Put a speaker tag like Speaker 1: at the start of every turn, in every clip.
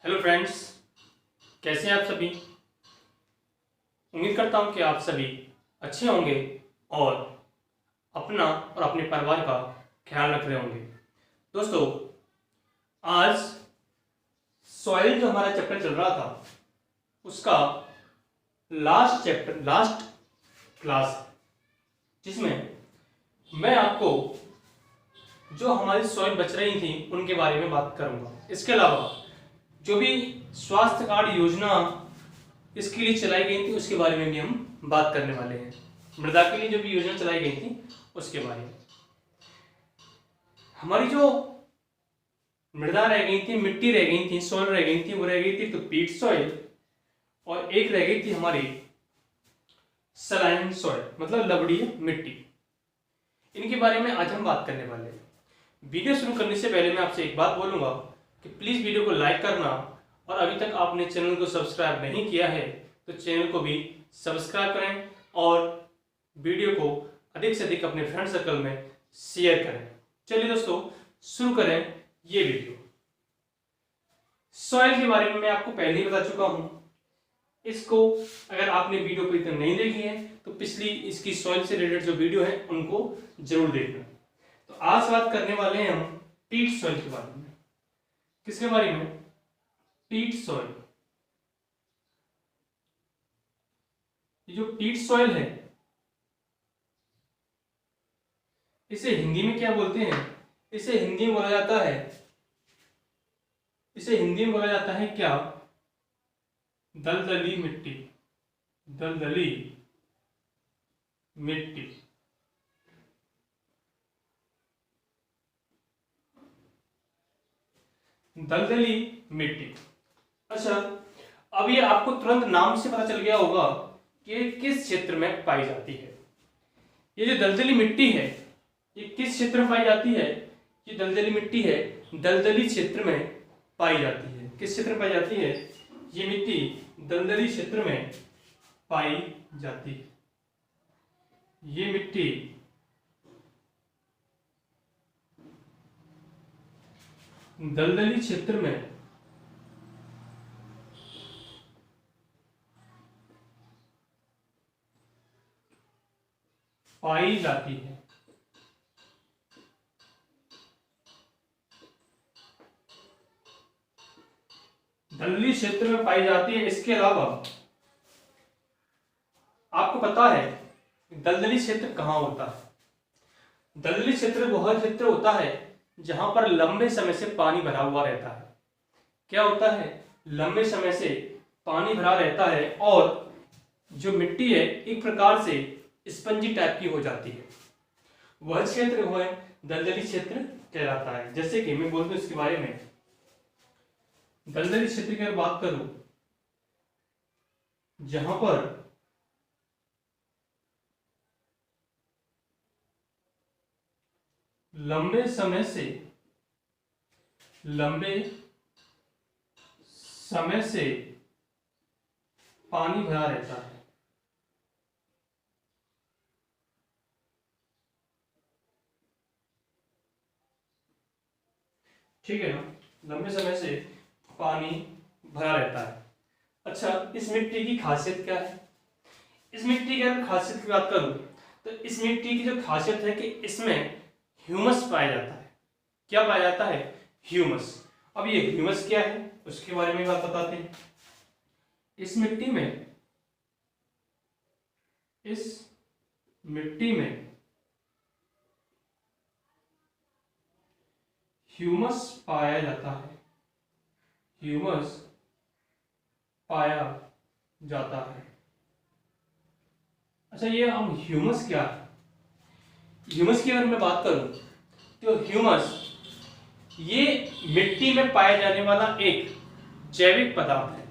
Speaker 1: Hello friends, कैसे हैं आप सभी। उम्मीद करता हूं कि आप सभी अच्छे होंगे और अपना और अपने परिवार का ख्याल रख रहे होंगे। दोस्तों, आज सॉइल जो हमारा चैप्टर चल रहा था उसका लास्ट क्लास, जिसमें मैं आपको जो हमारी सॉइल बच रही थी उनके बारे में बात करूंगा। इसके अलावा जो भी स्वास्थ्य कार्ड योजना इसके लिए चलाई गई थी उसके बारे में भी हम बात करने वाले हैं। मृदा के लिए जो भी योजना चलाई गई थी उसके बारे में। हमारी जो मृदा रह गई थी, मिट्टी रह गई थी, सॉइल रह गई थी, वो रह गई थी तो पीट सॉइल, और एक रह गई थी हमारी सलाइन सॉइल, मतलब लवणीय मिट्टी। इनके बारे में आज हम बात करने वाले हैं। वीडियो शुरू करने से पहले मैं आपसे एक बात बोलूंगा कि प्लीज वीडियो को लाइक करना, और अभी तक आपने चैनल को सब्सक्राइब नहीं किया है तो चैनल को भी सब्सक्राइब करें और वीडियो को अधिक से अधिक अपने फ्रेंड सर्कल में शेयर करें। चलिए दोस्तों, शुरू करें ये वीडियो। सॉइल के बारे में मैं आपको पहले ही बता चुका हूं। इसको अगर आपने वीडियो को इतना नहीं देखी है तो पिछली इसकी सॉइल से रिलेटेड जो वीडियो है उनको जरूर देखना। तो आज बात करने वाले हैं हम पीट सॉइल के बारे में। किसके बारे में? पीट सॉइल। ये जो पीट सॉइल है इसे हिंदी में क्या बोलते हैं? इसे हिंदी में बोला जाता है क्या? दलदली मिट्टी। दलदली मिट्टी। दलदली मिट्टी। अच्छा, अब ये आपको तुरंत नाम से पता चल गया होगा कि किस क्षेत्र में पाई जाती है। ये जो दलदली मिट्टी है ये किस क्षेत्र में पाई जाती है? ये दलदली मिट्टी है दलदली क्षेत्र में पाई जाती है। किस क्षेत्र में पाई जाती है? ये मिट्टी दलदली क्षेत्र में पाई जाती है। ये मिट्टी दलदली क्षेत्र में पाई जाती है। दलदली क्षेत्र में पाई जाती है। इसके अलावा आपको पता है दलदली क्षेत्र कहां होता है? दलदली क्षेत्र वह क्षेत्र होता है जहां पर लंबे समय से पानी भरा हुआ रहता है। क्या होता है? लंबे समय से पानी भरा रहता है और जो मिट्टी है एक प्रकार से स्पंजी टाइप की हो जाती है। वह क्षेत्र वह दलदली क्षेत्र कहलाता है। जैसे कि मैं बोलता हूं इसके बारे में, दलदली क्षेत्र की अगर बात करूं जहां पर लंबे समय से पानी भरा रहता है। ठीक है ना? लंबे समय से पानी भरा रहता है। अच्छा, इस मिट्टी की खासियत क्या है? इस मिट्टी की अगर खासियत की बात करूं तो इस मिट्टी की जो खासियत है कि इसमें ह्यूमस पाया जाता है। क्या पाया जाता है? ह्यूमस। अब ये ह्यूमस क्या है उसके बारे में बात बताते हैं। इस मिट्टी में ह्यूमस पाया जाता है। ह्यूमस पाया जाता है। अच्छा, ये हम ह्यूमस क्या है? ह्यूमस की अगर मैं बात करूं तो ह्यूमस ये मिट्टी में पाया जाने वाला एक जैविक पदार्थ है।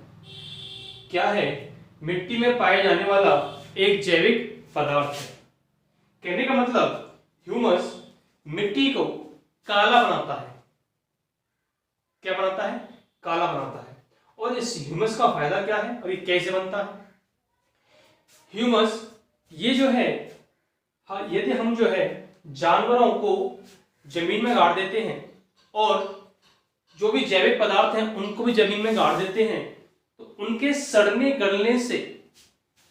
Speaker 1: क्या है? मिट्टी में पाए जाने वाला एक जैविक पदार्थ है। कहने का मतलब ह्यूमस मिट्टी को काला बनाता है। क्या बनाता है? काला बनाता है। और इस ह्यूमस का फायदा क्या है और ये कैसे बनता है? ह्यूमस ये जो है, यदि हम जो है जानवरों को जमीन में गाड़ देते हैं और जो भी जैविक पदार्थ हैं उनको भी जमीन में गाड़ देते हैं, तो उनके सड़ने गलने से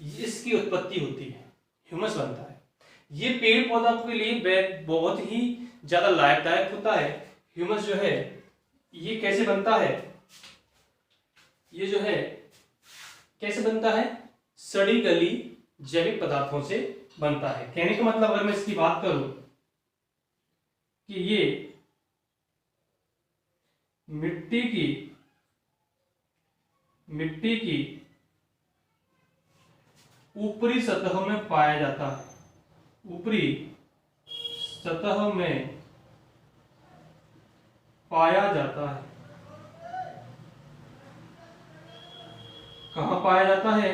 Speaker 1: इसकी उत्पत्ति होती है, ह्यूमस बनता है। ये पेड़ पौधा के लिए बहुत ही ज्यादा लाभदायक होता है। ह्यूमस जो है ये कैसे बनता है, ये जो है कैसे बनता है, सड़ी गली जैविक पदार्थों से बनता है। कहने का मतलब अगर मैं इसकी बात करूं कि ये मिट्टी की ऊपरी सतह में पाया जाता है, ऊपरी सतह में पाया जाता है। कहां पाया जाता है,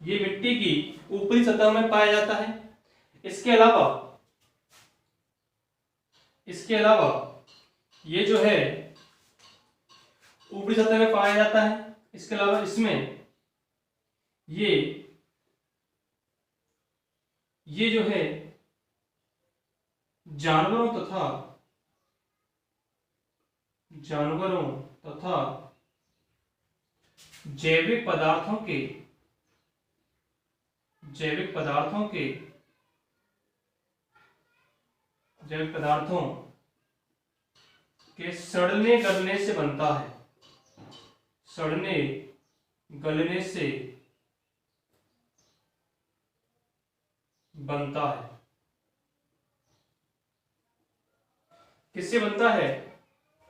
Speaker 1: ये मिट्टी की ऊपरी सतह में पाया जाता है। इसके अलावा ये जो है ऊपरी सतह में पाया जाता है। इसके अलावा इसमें ये जो है जानवरों तथा जैविक पदार्थों के सड़ने गलने से बनता है, सड़ने गलने से बनता है। किससे बनता है,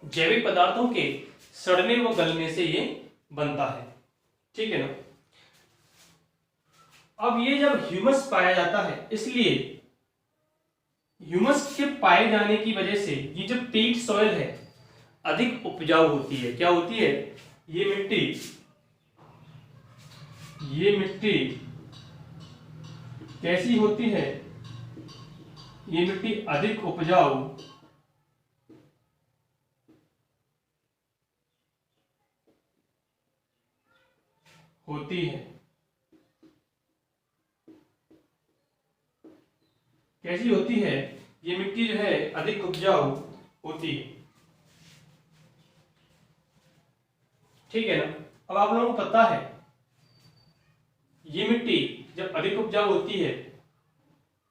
Speaker 1: जैविक पदार्थों के सड़ने व गलने से ये बनता है, ठीक है ना। अब ये जब ह्यूमस पाया जाता है, इसलिए ह्यूमस के पाए जाने की वजह से ये जो पीट सॉइल है अधिक उपजाऊ होती है। क्या होती है, ये मिट्टी कैसी होती है, ये मिट्टी अधिक उपजाऊ होती है। कैसी होती है, ये मिट्टी जो है अधिक उपजाऊ होती है, ठीक है ना। अब आप लोगों को पता है ये मिट्टी जब अधिक उपजाऊ होती है,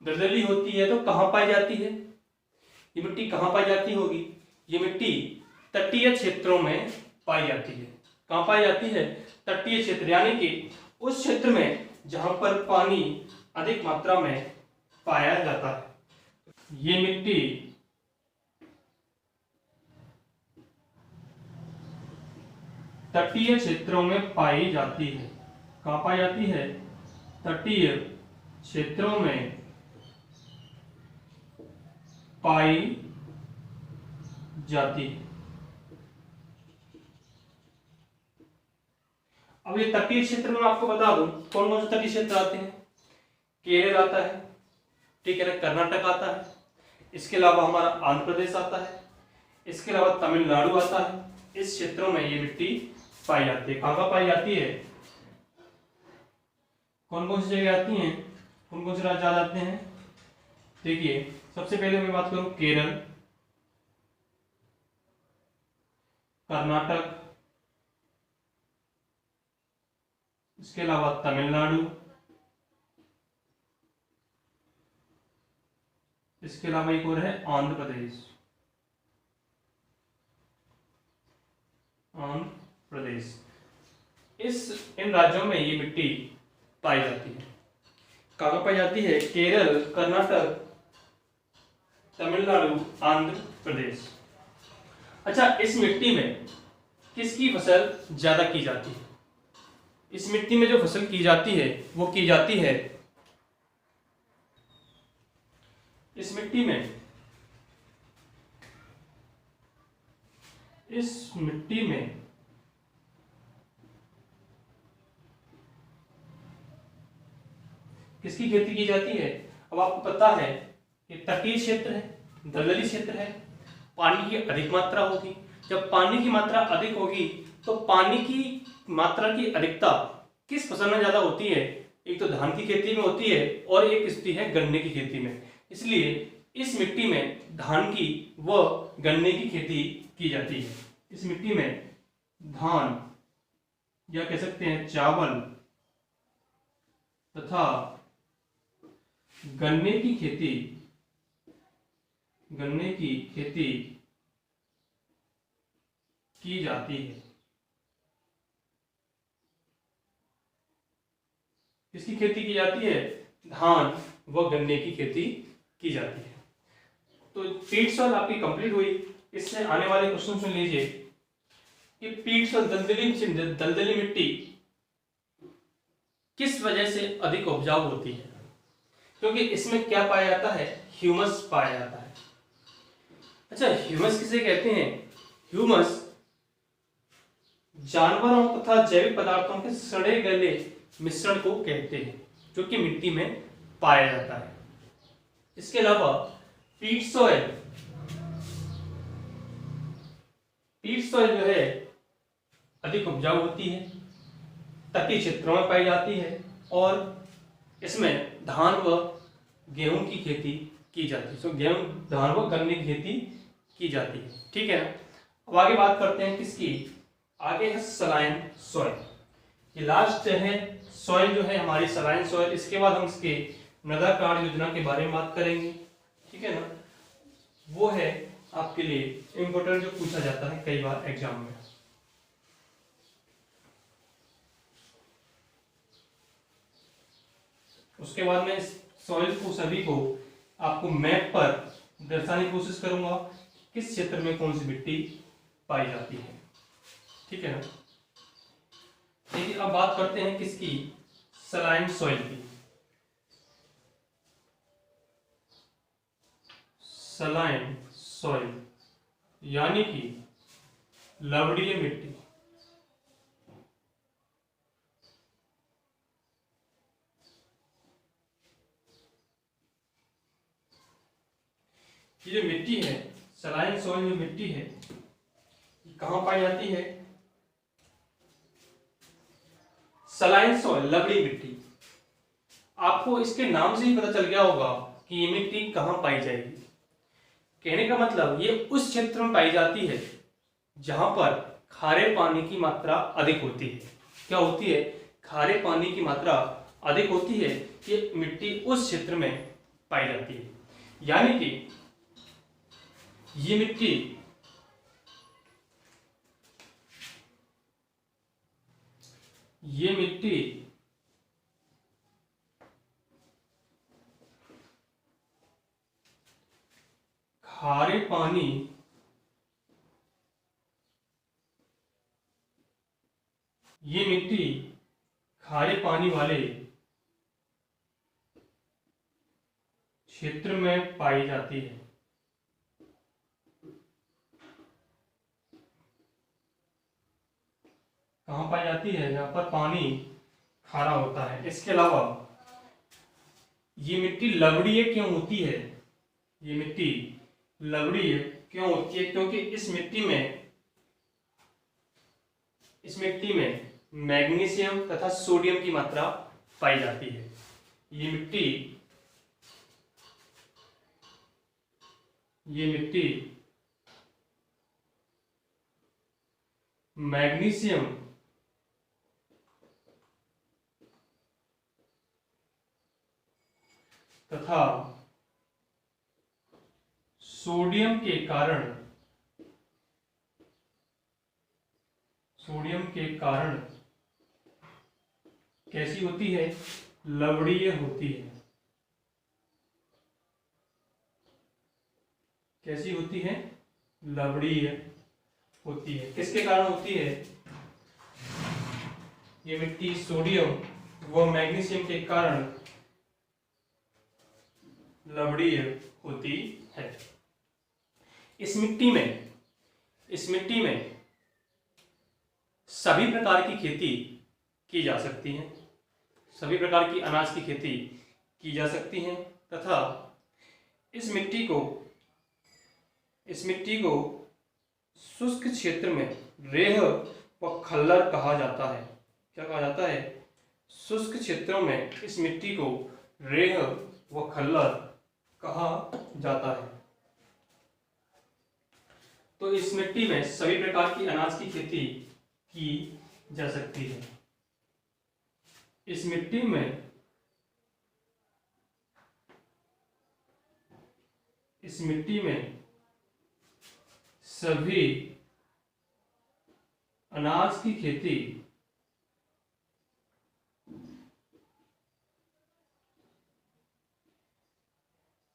Speaker 1: दलदली होती है, तो कहां पाई जाती है, ये मिट्टी कहां पाई जाती होगी, ये मिट्टी तटीय क्षेत्रों में पाई जाती है। कहां पाई जाती है, तटीय क्षेत्र, यानी कि उस क्षेत्र में जहां पर पानी अधिक मात्रा में पाया जाता है। ये मिट्टी तटीय क्षेत्रों में पाई जाती है। कहां पाई जाती है, तटीय क्षेत्रों में पाई जाती है। अब ये तटीय क्षेत्र में आपको बता दूं कौन कौन से तटीय क्षेत्र आते हैं। केरल आता है, ठीक है ना, कर्नाटक आता है, इसके अलावा हमारा आंध्र प्रदेश आता है, इसके अलावा तमिलनाडु आता है। इस क्षेत्रों में ये मिट्टी पाई जाती है। कहां पाई जाती है, कौन कौन सी जगह आती हैं, कौन कौन से राज्य आ जाते हैं। देखिए, सबसे पहले मैं बात करूं केरल, कर्नाटक, इसके अलावा तमिलनाडु, इसके अलावा एक और है आंध्र प्रदेश। इन राज्यों में ये मिट्टी पाई जाती है। कहां पाई जाती है, केरल, कर्नाटक, तमिलनाडु, आंध्र प्रदेश। अच्छा, इस मिट्टी में किसकी फसल ज्यादा की जाती है, इस मिट्टी में जो फसल की जाती है वो की जाती है, इस मिट्टी में किसकी खेती की जाती है। अब आपको पता है कि तटीय क्षेत्र है, दलदली क्षेत्र है, पानी की अधिक मात्रा होगी। जब पानी की मात्रा अधिक होगी तो पानी की मात्रा की अधिकता किस फसल में ज्यादा होती है, एक तो धान की खेती में होती है और एक स्थिति है गन्ने की खेती में। इसलिए इस मिट्टी में धान की व गन्ने की खेती की जाती है। इस मिट्टी में धान या कह सकते हैं चावल तथा गन्ने की खेती की जाती है। किसकी खेती की जाती है? धान व गन्ने की खेती की जाती है। तो पीट सॉइल आपकी कंप्लीट हुई। इससे आने वाले क्वेश्चन सुन लीजिए कि पीट सॉइल दलदली मिट्टी किस वजह से अधिक उपजाऊ होती है? क्योंकि इसमें क्या पाया जाता है? ह्यूमस पाया जाता है। अच्छा, ह्यूमस किसे कहते हैं? ह्यूमस जानवरों तथा जैविक पदार्थों के सड़े गले मिश्रण को कहते हैं जो कि मिट्टी में पाया जाता है। इसके अलावा पीट सॉइल जो है अधिक उपजाऊ होती है, तटीय क्षेत्रों में पाई जाती है और इसमें धान व गेहूं की खेती की जाती है। गेहूं, धान व गन्ने की खेती की जाती है। ठीक है ना। अब आगे बात करते हैं किसकी? आगे है सलाइन सॉइल। ये लास्ट है सॉइल जो है हमारी सलाइन सॉइल। इसके बाद हम इसके मृदा कार्ड योजना के बारे में बात करेंगे। ठीक है ना। वो है आपके लिए इम्पोर्टेंट जो पूछा जाता है कई बार एग्जाम में। उसके बाद मैं इस सॉइल को सभी को आपको मैप पर दर्शाने की कोशिश करूंगा किस क्षेत्र में कौन सी मिट्टी पाई जाती है। ठीक है ना। देखिए, अब बात करते हैं किसकी? सलाइन सॉइल की। सलाइन सॉइल यानी कि लवणीय मिट्टी। ये जो मिट्टी है, सलाइन सॉइल जो मिट्टी है, ये कहां पाई जाती है? सलाइन सॉइल, लवणीय मिट्टी। आपको इसके नाम से ही पता चल गया होगा कि ये मिट्टी कहां पाई जाएगी। कहने का मतलब ये उस क्षेत्र में पाई जाती है जहां पर खारे पानी की मात्रा अधिक होती है। क्या होती है? खारे पानी की मात्रा अधिक होती है। ये मिट्टी उस क्षेत्र में पाई जाती है। यानी कि ये मिट्टी खारे पानी वाले क्षेत्र में पाई जाती है। कहां पाई जाती है? जहां पर पानी खारा होता है। इसके अलावा ये मिट्टी लवणीय क्यों होती है? ये मिट्टी लवणीय क्यों होती है? क्योंकि इस मिट्टी में मैग्नीशियम तथा सोडियम की मात्रा पाई जाती है। ये मिट्टी मैग्नीशियम तथा सोडियम के कारण कैसी होती है? लवणीय होती है। कैसी होती है? लवणीय होती है। किसके कारण होती है? ये मिट्टी सोडियम व मैग्नीशियम के कारण लवणीय होती है। इस मिट्टी में सभी प्रकार की खेती की जा सकती है। सभी प्रकार की अनाज की खेती की जा सकती है तथा इस मिट्टी को शुष्क क्षेत्र में रेह व खल्लर कहा जाता है। क्या कहा जाता है? शुष्क क्षेत्रों में इस मिट्टी को रेह व खल्लर कहा जाता है। तो इस मिट्टी में सभी प्रकार की अनाज की खेती की जा सकती है। इस मिट्टी में सभी अनाज की खेती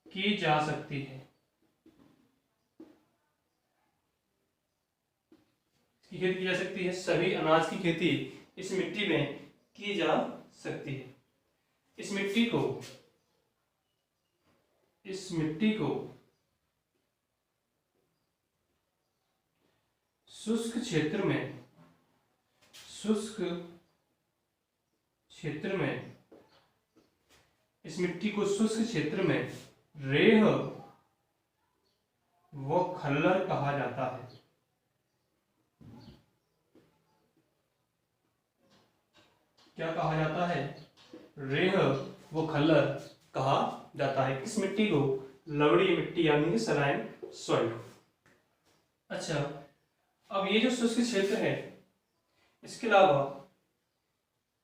Speaker 1: की जा सकती है। इसकी खेती की जा सकती है, सभी अनाज की खेती इस मिट्टी में की जा सकती है। इस मिट्टी को शुष्क क्षेत्र में रेह व खल्लर कहा जाता है। क्या कहा जाता है? रेह व खल्लर कहा जाता है। इस मिट्टी को लवड़ी मिट्टी यानी कि सलाइन सॉइल। अच्छा, अब ये जो शुष्क क्षेत्र है, इसके अलावा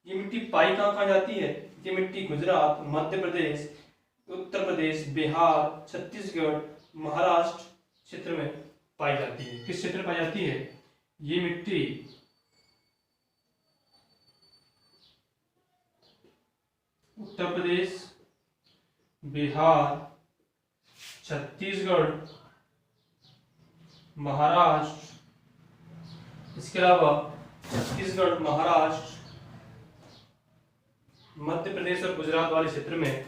Speaker 1: ये मिट्टी पाई कहाँ जाती है? ये मिट्टी गुजरात, मध्य प्रदेश, उत्तर प्रदेश, बिहार, छत्तीसगढ़, महाराष्ट्र क्षेत्र में पाई जाती है। किस क्षेत्र में पाई जाती है? ये मिट्टी उत्तर प्रदेश, बिहार, छत्तीसगढ़, महाराष्ट्र, इसके अलावा छत्तीसगढ़, महाराष्ट्र, मध्य प्रदेश और गुजरात वाले क्षेत्र में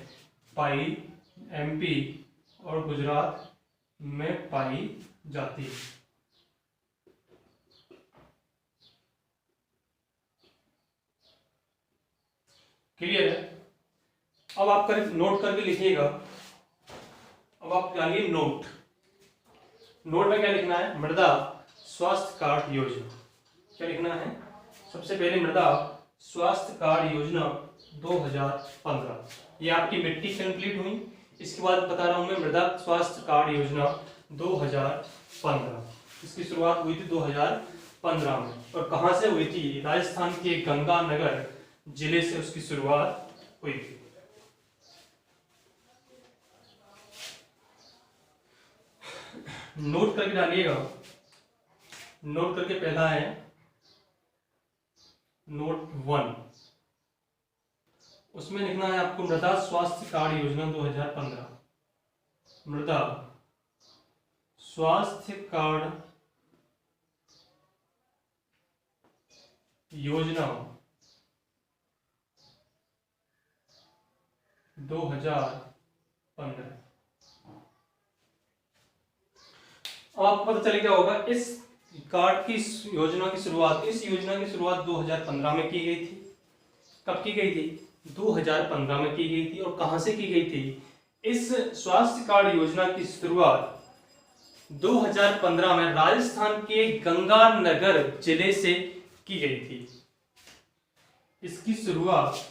Speaker 1: पाई, एमपी और गुजरात में पाई जाती है। क्लियर है? अब आप नोट करके लिखिएगा। अब आप डालिए नोट में क्या लिखना है? मृदा स्वास्थ्य कार्ड योजना। क्या लिखना है? सबसे पहले मृदा स्वास्थ्य कार्ड योजना 2015। ये आपकी मिट्टी कंप्लीट हुई। इसके बाद बता रहा हूं मैं मृदा स्वास्थ्य कार्ड योजना 2015। इसकी शुरुआत हुई थी 2015 में। और कहां से हुई थी? राजस्थान के गंगानगर जिले से उसकी शुरुआत हुई थी। नोट करके डालिएगा। नोट करके पहला है नोट 1। उसमें लिखना है आपको मृदा स्वास्थ्य कार्ड योजना 2015। मृदा स्वास्थ्य कार्ड योजना 2015। अब आपको पता चल गया होगा इस कार्ड की योजना की शुरुआत 2015 में की गई थी। कब की गई थी? 2015 में की गई थी। और कहां से की गई थी? इस स्वास्थ्य कार्ड योजना की शुरुआत 2015 में राजस्थान के गंगानगर जिले से की गई थी। इसकी शुरुआत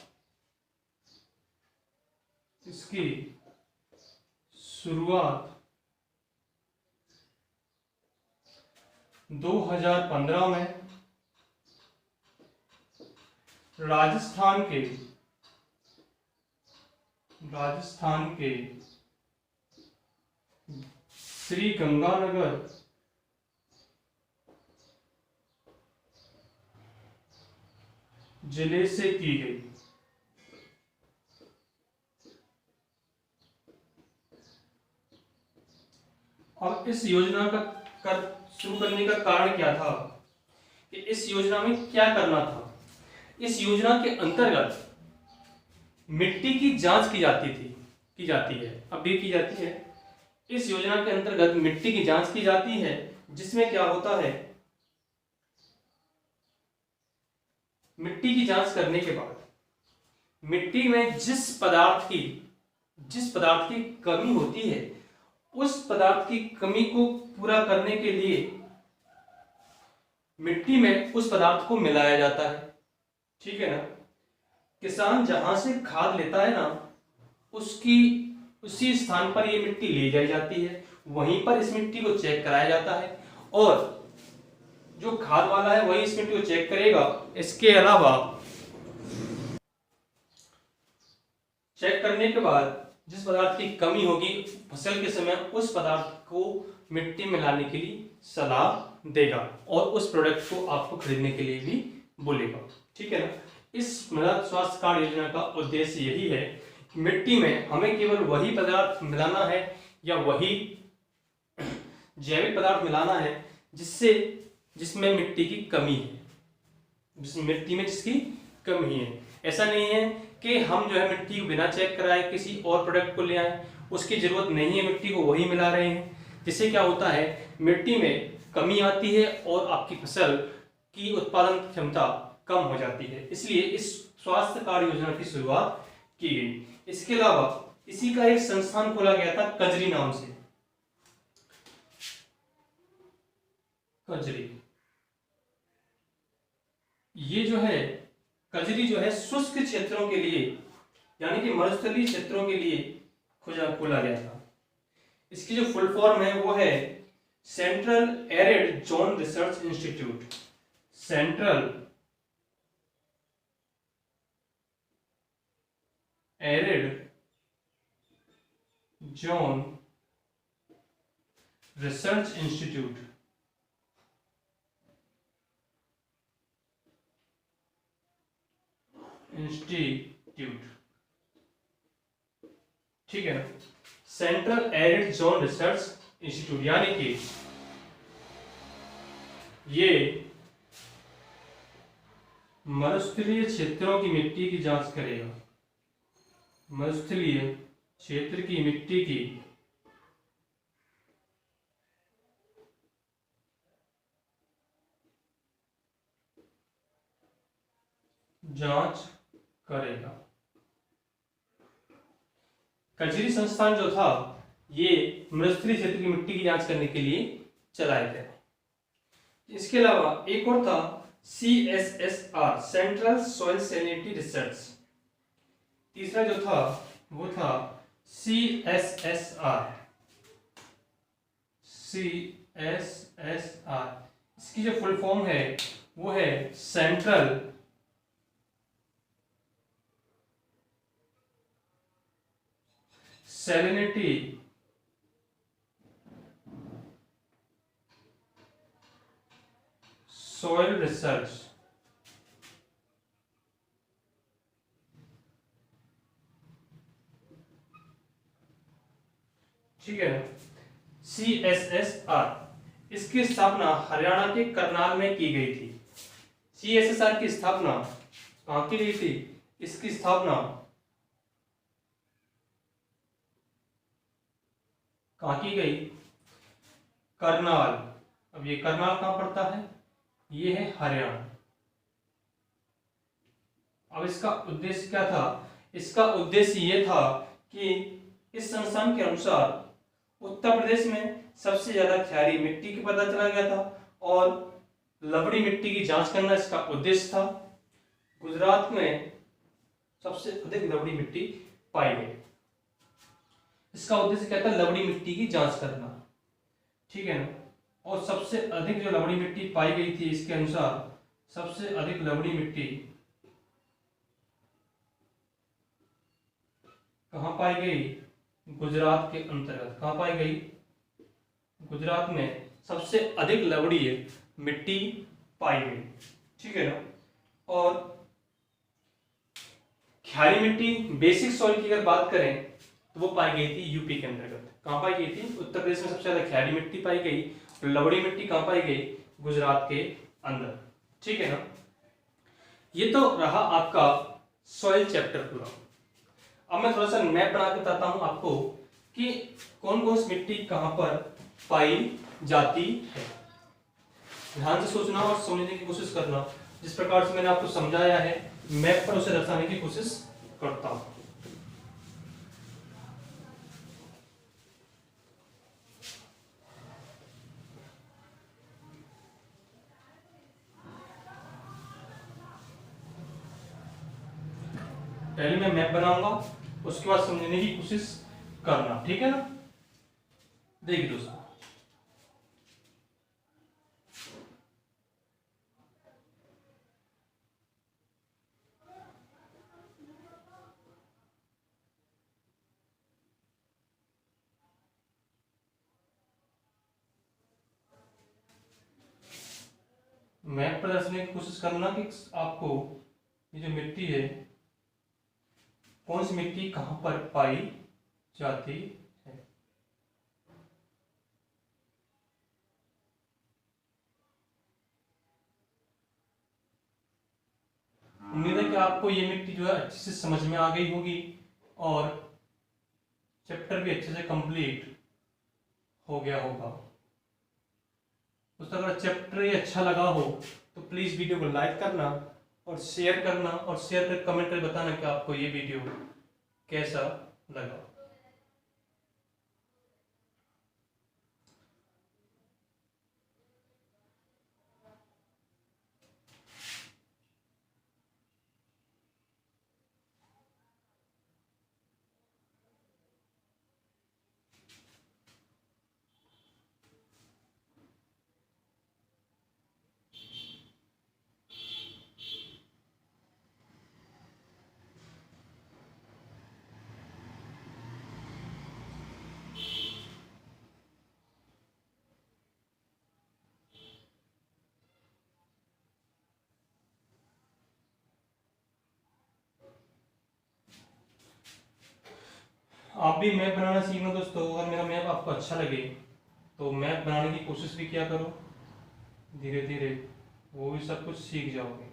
Speaker 1: 2015 में राजस्थान के श्री गंगानगर जिले से की गई। अब इस योजना का शुरू करने का कारण क्या था कि इस योजना में क्या करना था? इस योजना के अंतर्गत मिट्टी की जांच की जाती है। अब भी की जाती है। इस योजना के अंतर्गत मिट्टी की जांच की जाती है, जिसमें क्या होता है? मिट्टी की जांच करने के बाद मिट्टी में जिस पदार्थ की कमी होती है, उस पदार्थ की कमी को पूरा करने के लिए मिट्टी में उस पदार्थ को मिलाया जाता है। ठीक है ना? किसान जहां से खाद लेता है ना, उसी स्थान पर ये मिट्टी ले जाई जाती है। वहीं पर इस मिट्टी को चेक कराया जाता है और जो खाद वाला है वही इस मिट्टी को चेक करेगा। इसके अलावा चेक करने के बाद जिस पदार्थ की कमी होगी फसल के समय, उस पदार्थ को मिट्टी में लाने के लिए सलाह देगा और उस प्रोडक्ट को आपको खरीदने के लिए भी बोलेगा। ठीक है ना। इस मृदा स्वास्थ्य कार्ड योजना का उद्देश्य यही है कि मिट्टी में हमें केवल वही पदार्थ मिलाना है या वही जैविक पदार्थ मिलाना है जिसमें मिट्टी की कमी है, जिस मिट्टी में जिसकी कमी है। ऐसा नहीं है कि हम जो है मिट्टी को बिना चेक कराए किसी और प्रोडक्ट को ले आए, उसकी जरूरत नहीं है, मिट्टी को वही मिला रहे हैं। जिससे क्या होता है, मिट्टी में कमी आती है और आपकी फसल की उत्पादन क्षमता कम हो जाती है। इसलिए इस स्वास्थ्य कार्ड योजना की शुरुआत की गई। इसके अलावा इसी का एक संस्थान खोला गया था कजरी नाम से। कजरी ये जो है, कजरी जो है शुष्क क्षेत्रों के लिए यानी कि मरुस्थलीय क्षेत्रों के लिए खोला गया था। इसकी जो फुल फॉर्म है वो है central arid zone research institute. Central arid zone research institute. ठीक है ना। Central arid zone research institute यानी कि ये मरुस्थलीय क्षेत्रों की मिट्टी की जांच करेगा। मरुस्थलीय क्षेत्र की मिट्टी की जांच करेगा। कजरी संस्थान जो था ये मरुस्थलीय क्षेत्र की मिट्टी की जांच करने के लिए चलाया गया। इसके अलावा एक और था CSSR central soil salinity research. तीसरा जो था वो था CSSR। इसकी जो फुल फॉर्म है वो है सेंट्रल सैलिनिटी सॉइल रिसर्च। ठीक है ना। CSSR इसकी स्थापना हरियाणा के करनाल में की गई थी। CSSR की स्थापना कहां की गई थी? इसकी स्थापना कहां की गई? करनाल। अब ये करनाल कहां पड़ता है? ये है हरियाणा। अब इसका उद्देश्य क्या था? इसका उद्देश्य ये था कि इस संस्थान के अनुसार उत्तर प्रदेश में सबसे ज्यादा क्षारीय मिट्टी की पता चला गया था और लवड़ी मिट्टी की जांच करना इसका उद्देश्य था। गुजरात में सबसे अधिक लवड़ी मिट्टी पाई गई। इसका उद्देश्य क्या था? लवड़ी मिट्टी की जांच करना। ठीक है ना। और सबसे अधिक जो लवड़ी मिट्टी पाई गई थी इसके अनुसार सबसे अधिक लवड़ी मिट्टी कहां पाई गई? गुजरात के अंतर्गत। कहां पाई गई? गुजरात में सबसे अधिक लवड़ीय मिट्टी पाई गई। ठीक है ना। और क्षारीय मिट्टी बेसिक सॉइल की अगर बात करें तो वो पाई गई थी यूपी के अंतर्गत। कहां पाई गई थी? उत्तर प्रदेश में सबसे ज्यादा क्षारीय मिट्टी पाई गई। लवड़ी मिट्टी कहां पाई गई? गुजरात के अंदर। ठीक है ना। ये तो रहा आपका सॉइल चैप्टर पूरा। अब मैं थोड़ा सा मैप बना के बताता हूं आपको कि कौन कौन सी मिट्टी कहां पर पाई जाती है। ध्यान से सोचना और समझने की कोशिश करना। जिस प्रकार से मैंने आपको समझाया है मैप पर उसे दर्शाने की कोशिश करता हूं। पहले मैं मैप बनाऊंगा, उसके बाद समझने की कोशिश करना। ठीक है ना। देखिए दोस्तों, मैप पर दर्शाने की कोशिश करना कि आपको ये जो मिट्टी है, कौन सी मिट्टी कहाँ पर पाई जाती है। उम्मीद है कि आपको ये मिट्टी जो है अच्छे से समझ में आ गई होगी और चैप्टर भी अच्छे से कंप्लीट हो गया होगा। दोस्तों अगर चैप्टर ये अच्छा लगा हो तो प्लीज़ वीडियो को लाइक करना और शेयर करना, और शेयर कर कमेंट कर बताना कि आपको ये वीडियो कैसा लगा। आप भी मैप बनाना सीखना दोस्तों। अगर मेरा मैप आपको अच्छा लगे तो मैप बनाने की कोशिश भी किया करो, धीरे धीरे वो भी सब कुछ सीख जाओगे।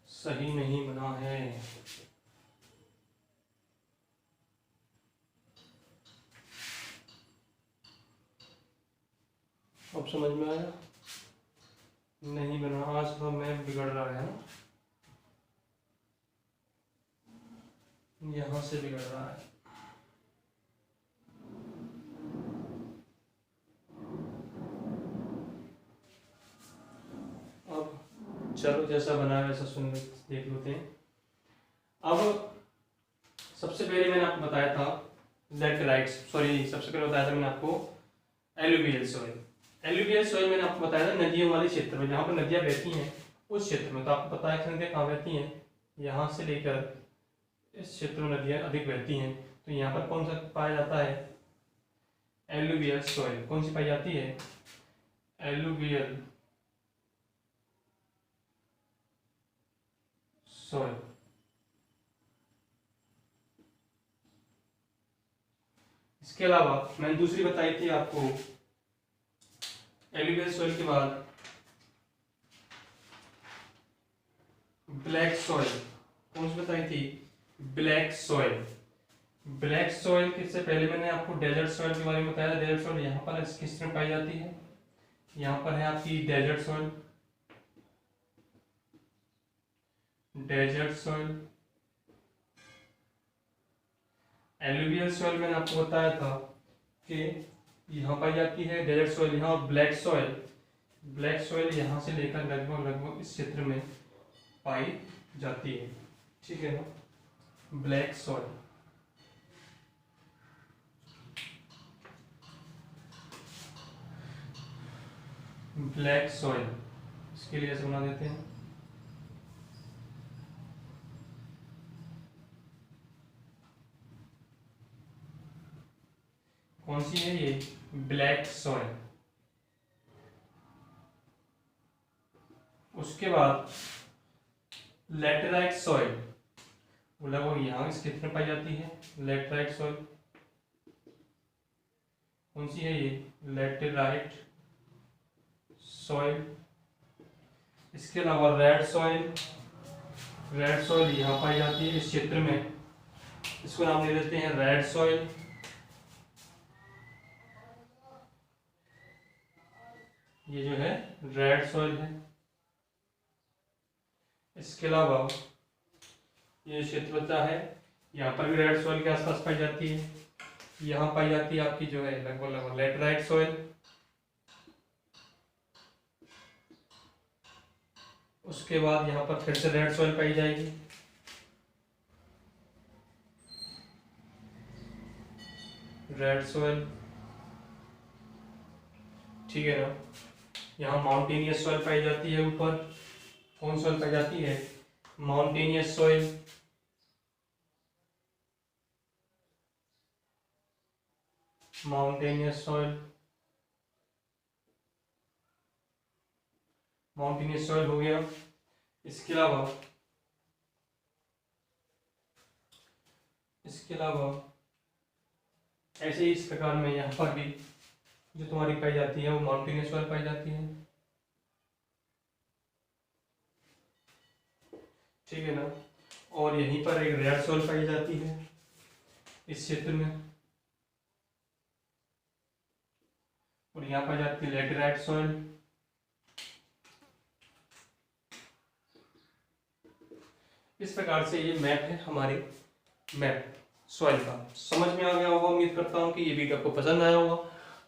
Speaker 1: सही नहीं बना है। अब समझ में आया? नहीं बना, आज तो मैप बिगड़ रहा है ना, यहाँ से बिगड़ रहा है। अब चलो जैसा बना है वैसा सुन देख लेते हैं। अब सबसे पहले मैंने आपको बताया था सबसे पहले बताया था मैंने आपको एलुवियल सॉइल। एलुवियल सॉइल मैंने आपको बताया था नदियों वाले क्षेत्र में, जहाँ पर नदियाँ बहती हैं उस क्षेत्र में। तो आपको पता है कि नदियाँ कहाँ बहती हैं, यहाँ से लेकर इस क्षेत्र में नदियाँ अधिक बहती हैं। तो यहाँ पर कौन सा पाया जाता है? Alluvial soil. कौन सी पाई जाती है? Alluvial soil. इसके अलावा मैंने दूसरी बताई थी आपको एलुवियल सॉइल के बाद ब्लैक सॉइल। कौन सी बताई थी? Black soil. ब्लैक सॉइल से पहले मैंने आपको डेजर्ट सॉइल के बारे में बताया था। डेजर्ट सॉइल यहाँ पर किस तरह पाई जाती है? यहाँ पर है आपकी desert soil. Desert soil. Alluvial soil मैंने आपको बताया था कि यहाँ पाई जाती है डेजर्ट सॉइल यहाँ, और ब्लैक सॉइल, ब्लैक सॉइल यहाँ से लेकर लगभग इस क्षेत्र में पाई जाती है। ठीक है ना? Black soil. ब्लैक सॉइल इसके लिए ऐसे बना देते हैं। कौन सी है ये? Black soil. उसके बाद लैटेराइट सॉइल, बोला वो यहाँ इस क्षेत्र में पाई जाती है। लैटेराइट सॉइल कौन सी है ये? Laterite soil. इसके अलावा रेड सॉइल। रेड सॉइल यहाँ पाई जाती है इस क्षेत्र में, इसको नाम दे देते हैं रेड सॉइल। ये जो है रेड सॉइल है। इसके अलावा ये क्षेत्र बचा है, यहाँ पर भी रेड सॉइल के आसपास पाई जाती है। यहाँ पाई जाती है आपकी जो है लगभग लैटेराइट सॉइल। उसके बाद यहाँ पर फिर से रेड सॉइल पाई जाएगी। रेड सॉइल ठीक है ना। यहाँ माउंटेनियस सॉइल पाई जाती है ऊपर। कौन सॉइल पाई जाती है? Mountainous soil. Mountainous soil, mountainous soil हो गया। इसके अलावा ऐसे ही इस प्रकार में यहाँ पर भी जो तुम्हारी पाई जाती है वो माउंटेनियस सॉइल पाई जाती है। ठीक है ना। और यहीं पर एक रेड सॉइल पाई जाती है इस क्षेत्र में, और यहाँ पाई जाती है लैटेराइट सॉइल। इस प्रकार से ये मैप है हमारे मैप सॉइल का। समझ में आ गया होगा, उम्मीद करता हूँ कि ये वीडियो आपको पसंद आया होगा।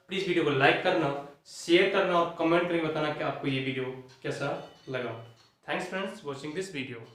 Speaker 1: प्लीज़ वीडियो को लाइक करना, शेयर करना और कमेंट करके बताना कि आपको ये वीडियो कैसा लगा। Thanks friends watching this video.